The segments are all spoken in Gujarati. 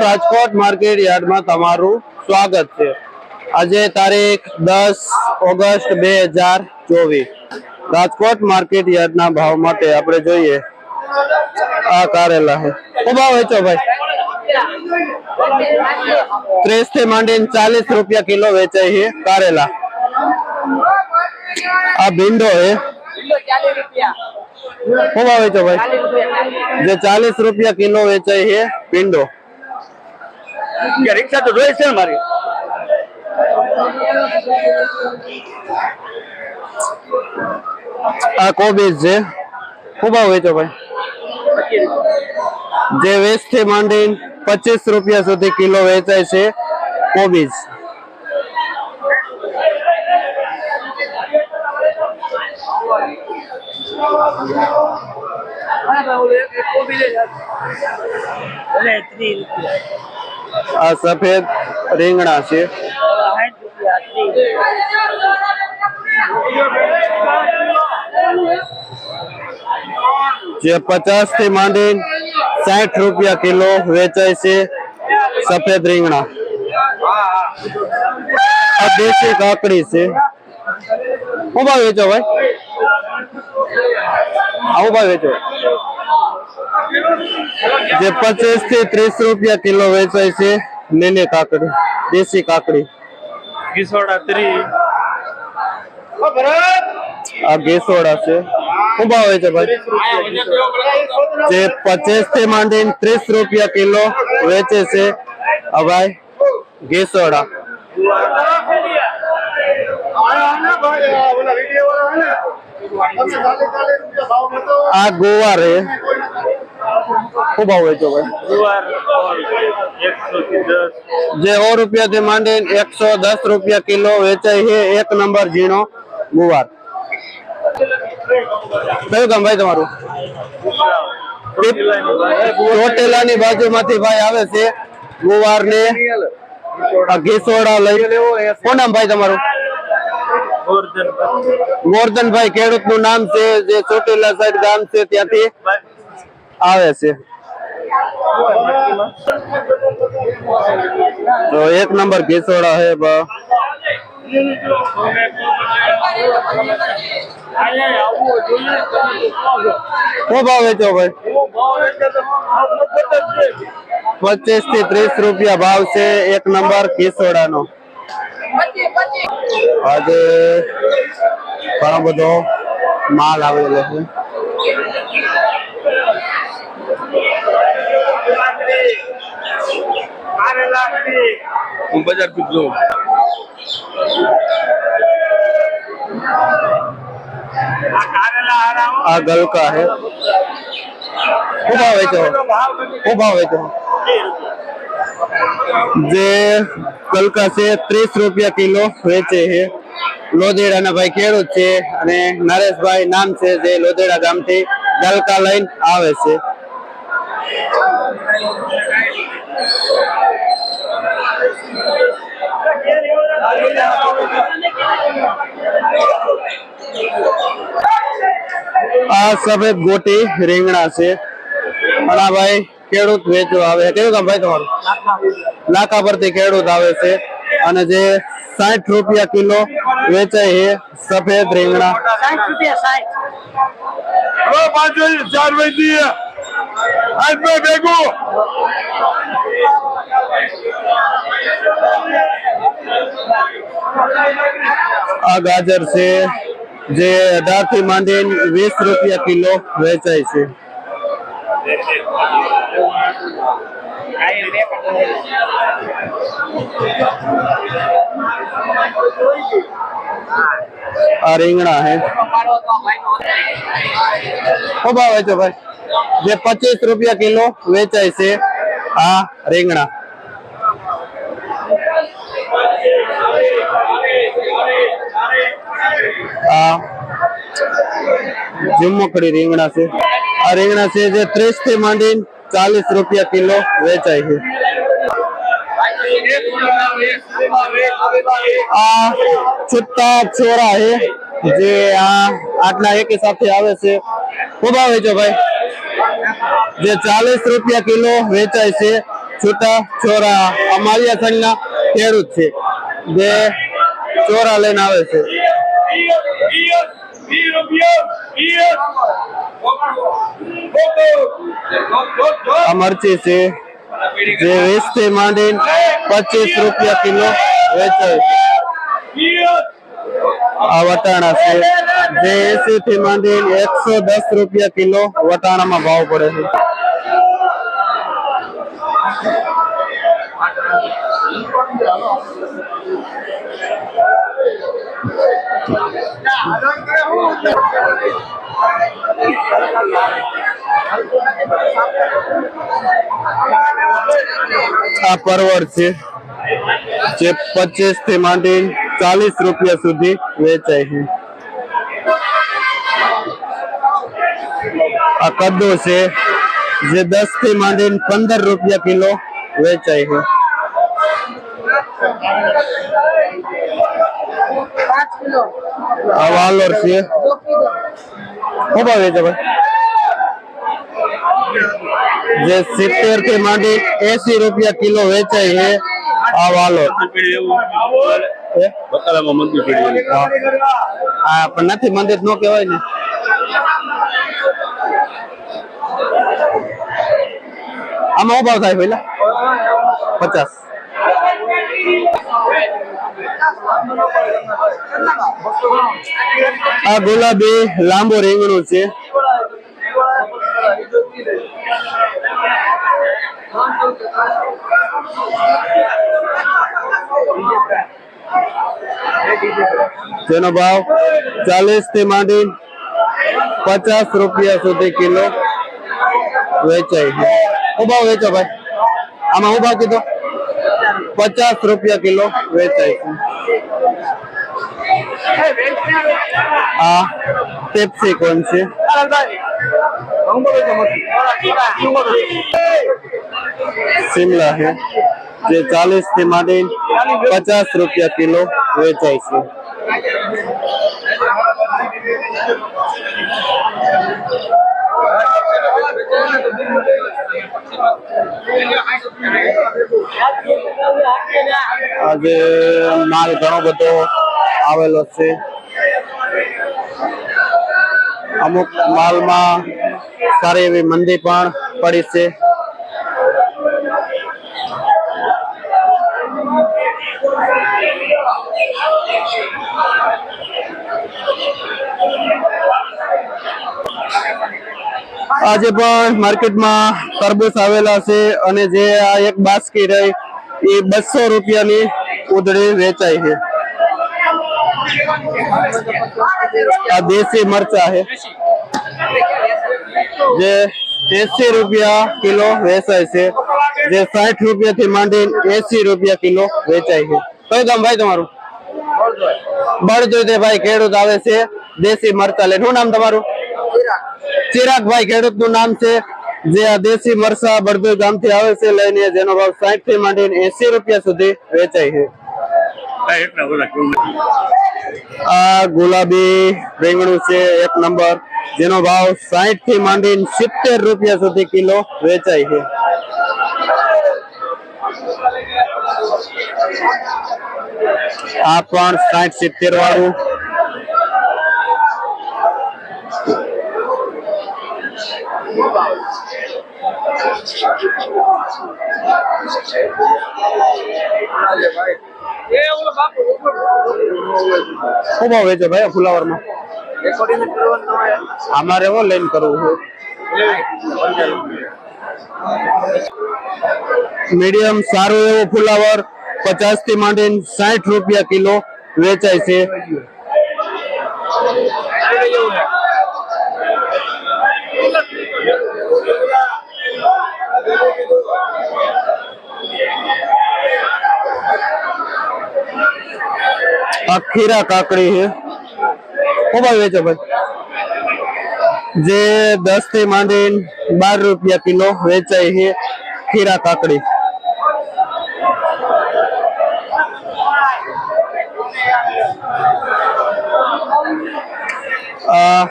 રાજકોટ માર્કેટ યાર્ડમાં તમારું સ્વાગત છે। આજે તારીખ 10 ઓગસ્ટ 2024 રાજકોટ માર્કેટ યાર્ડના ભાવ માટે આપણે જોઈએ આ કારેલા છે। શું ભાવ વેચો ભાઈ? 30 થી માંડીને 40 રૂપિયા કિલો વેચાય છે કારેલા। આ ભીંડો છે, શું ભાવ વેચો ભાઈ? જે 40 રૂપિયા કિલો વેચાય છે ભીંડો। रिक्शा तो जोई छे मारी। आ कोबीज છે, શું ભાવ વેચો ભાઈ? જે 20 થી માંડીને 25 રૂપિયા સુધી કિલો વેચાય છે કોબીજ। આ સફેદ રીંગણા છે, જે 50 થી માંડીને 60 રૂપિયા કિલો વેચાય છે સફેદ રીંગણા। આ દેશી કાકડી છે, શું ભાવ વેચો ભાઈ? આવું ભાવ વેચો? જે 25 થી 30 રૂપિયા કિલો વેચાય છે લીલી કાકડી, દેશી કાકડી। घिसोड़ा 3 આ ઘેસોડા છે, શું ભાવ વેચે ભાઈ? જે 25 થી માંડીને 30 રૂપિયા કિલો વેચે છે આ ભાઈ ઘેસોડા। આ ગુવાર છે, શું ભાવ વેચો ભાઈ? જે 100 રૂપિયા થી માંડીને 110 રૂપિયા કિલો વેચાય છે એક નંબર ઝીણો ગુવાર। કયું ગામ ભાઈ તમારું? ચોટીલાની બાજુમાંથી ભાઈ આવે છે ગુવાર ને ઘેસોડા લઈ। શું નામ ભાઈ તમારું? ગોરધનભાઈ, ખેડૂત નું નામ છે, જે ચોટીલા સાઈડ ગામ છે ત્યાંથી આવે છે। તો એક નંબર ઘેસોડા છે। શું ભાવ વેચો ભાઈ? 25 થી 30 રૂપિયા ભાવ છે એક નંબર ઘેસોડાનો। આજે ઘણો બધો માલ આવેલો છે। હું બજાર થી જોઉં। આ ગલકા છે, શું ભાવ વેચો? શું ભાવ વેચો? જે ગલકા છે 30 રૂપિયા કિલો વેચે છે। લોધેડાના ભાઈ ખેડૂત છે અને નરેશભાઈ નામ છે, જે લોધેડા ગામથી ગલકા લઈને આવે છે। આ સફેદ ગોટી રીંગણા છે, અને ભાઈ ખેડૂત વેચવા આવે। કયું ગામ ભાઈ તમારું? લાખા પરથી ખેડૂત આવે છે, અને જે 60 રૂપિયા કિલો વેચાય છે સફેદ રીંગણા। 60 રૂપિયા 60 હવે 5 4 વૈદી આજ મે ભેગો। આ ગાજર છે, જે 18 થી માંડીને 20 રૂપિયા કિલો વેચાય છે। આ રીંગણા છે, શું ભાવ વેચો ભાઈ? જે 25 રૂપિયા કિલો વેચાય છે આ રીંગણા। આ ઝુમકડી રીંગણા છે, આ રીંગણા છે જે 30 થી માંડીને 40 રૂપિયા કિલો વેચાય છે। આ છુટ્ટા છોરા છે, જે આ આટલા એક સાથે આવે છે। શું ભાવ વેચો ભાઈ? જે 40 રૂપિયા કિલો વેચાય છે છૂટા ચોરા અમારી સંઘના ખેડૂત છે જે ચોરા લઈને આવે છે. આ મરચી છે જે 20 થી માંડીને 25 રૂપિયા કિલો વેચાય છે. આ વટાણા છે જે 80 થી માંડીને 110 રૂપિયા કિલો વટાણામાં ભાવ પડે છે. આ પરવળ છે જે 25 થી માંડીને 40 રૂપિયા સુધી વેચાય છે. આ કદ્દુ છે જે 10 થી માંડીને 15 રૂપિયા કિલો વેચાય છે. આ વાલોર છે શું ભાવ વેચે ભાઈ? જે 70 થી માંડી 80 રૂપિયા કિલો વેચાય છે. આ વાલોર હા પણ નથી મંદિર નો કહેવાય ને. આમાં શું ભાવ થાય પેલા? 50. આ ગુલાબી લાંબુ રીંગણું છે જેનો ભાવ 40 થી માંડી 50 રૂપિયા સુધી કિલો વેચાય છે. શું ભાવ વેચો ભાઈ? આમાં શું ભાવ કીધો? 50 રૂપિયા કિલો વેચાય છે. આ પેપ્સિકોન છે શિમલા છે જે 40 થી માંડી 50 રૂપિયા કિલો વેચાય છે. આજે માલ ઘણો બધો આવેલો છે. અમુક માલમાં સારી એવી મંદી પણ પડી છે. આજે પણ માર્કેટમાં તરબૂચ આવેલા છે અને જે આ એક બાસ્કી રહી એ 200 રૂપિયાની ઉધડી વેચાય છે. આ દેશી મરચા છે જે 80 રૂપિયા કિલો વેચાય છે. જે 60 રૂપિયા થી માંડી 80 રૂપિયા કિલો વેચાય છે. કયું ગામ ભાઈ તમારું? બળજોઈ ભાઈ ખેડૂત આવે છે દેશી મરચા લઈને. શું નામ તમારું? ચિરાગ ભાઈ ખેડૂત નું નામ છે જે આ દેશી મરચા બળજોઈ ગામ થી આવે છે લઈને, જેનો ભાવ 60 થી માંડીને 80 રૂપિયા સુધી વેચાય છે. આ ગુલાબી રીંગણું છે 1 નંબર, જેનો ભાવ 60 થી માંડીને 70 રૂપિયા સુધી કિલો વેચાય છે. આ પણ 60-70 વાળું. શું ભાવ વેચે ભાઈ ફુલાવર માં? અમારે એવો લઈને કરવું છે. મીડિયમ સારું એવું ફુલાવર 50 થી માંડીને 60 રૂપિયા કિલો વેચાય છે. આ ખીરા કાકડી છે. શું ભાવ વેચે ભાઈ? જે 10 થી માંડીને 12 રૂપિયા કિલો વેચાય છે ખીરા કાકડી. આ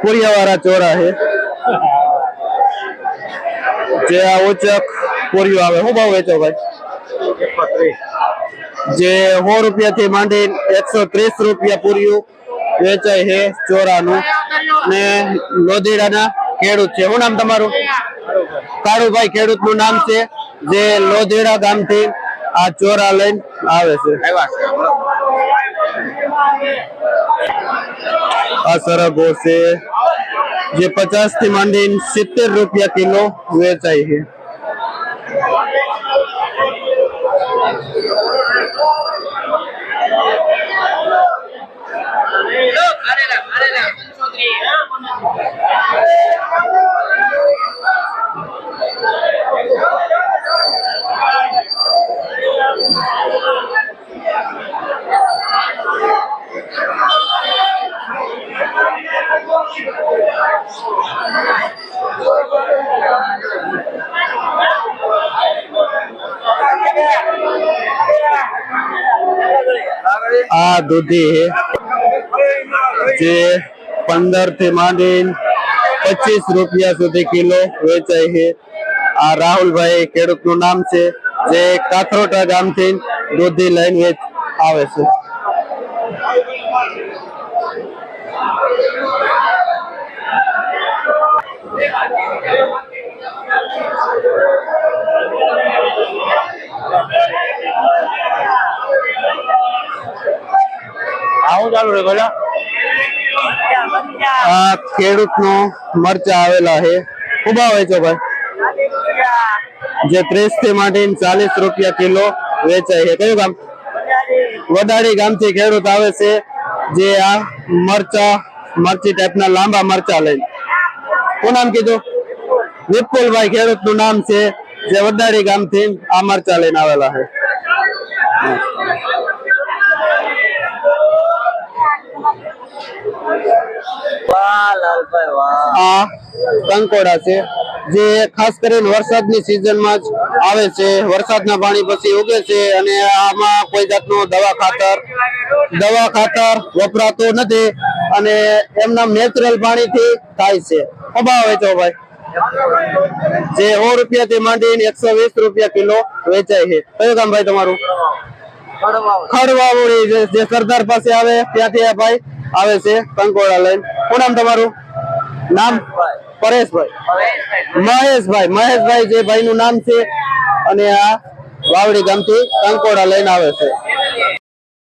પુરિયા વાળા ચોરા છે જે આ ઉચક પૂર્યું આવે. શું ભાવ વેચો ભાઈ? જે 100 રૂપિયાથી માંડી 130 રૂપિયા પૂર્યું વેચાય છે ચોરાનું. ને લોધીડાના ખેડૂત છે. શું નામ તમારું? કાળુભાઈ ખેડૂત નું નામ છે, જે લોધીડા ગામથી આ ચોરા લઈને આવે છે. આ સરગવો છે, જે 50 થી માંડીને 70 રૂપિયા કિલો વેચાય છે. આ દૂધી જે 15 થી માંડીને 25 રૂપિયા સુધી કિલો વેચાય છે. આ રાહુલભાઈ ખેડૂત નું નામ છે, જે કાથરોટા ગામથી દૂધી લઈને આવે છે. આ ખેડૂત નો મરચા આવેલા છે. ખૂબ આવે છે ભાઈ, જે 30 થી માંડીને 40 રૂપિયા કિલો વેચાય છે. કયું ગામ? વડાડી ગામથી ખેડૂત આવે છે, જે આ મરચી ટાઈપના લાંબા મરચા લઈને. શું નામ કીધું? વિપુલભાઈ ખેડૂત નું નામ છે, જે વડાડી ગામથી આ મરચા લઈને આવેલા છે. આ કંકોડા છે, જે ખાસ કરીને વરસાદની સિઝનમાં જ આવે છે. વરસાદના પાણી પછી ઉગે છે, અને આમાં કોઈ જાતનું દવા ખાતર વપરાતું નથી, અને એમના નેચરલ પાણીથી થાય છે. ભાવ વેચો ભાઈ? જે 100 રૂપિયાથી માંડીને 120 રૂપિયા કિલો વેચાય છે. કયું ગામ ભાઈ તમારું? ખડવાવડી, જે સરદાર પાસે આવે ત્યાંથી આ ભાઈ આવે છે કંકોડા લઈને. શું નામ તમારું? નામ? પરેશભાઈ. મહેશભાઈ જે ભાઈ નું નામ છે, અને આ વાવડી ગામથી કંકોડા લઈને આવે છે.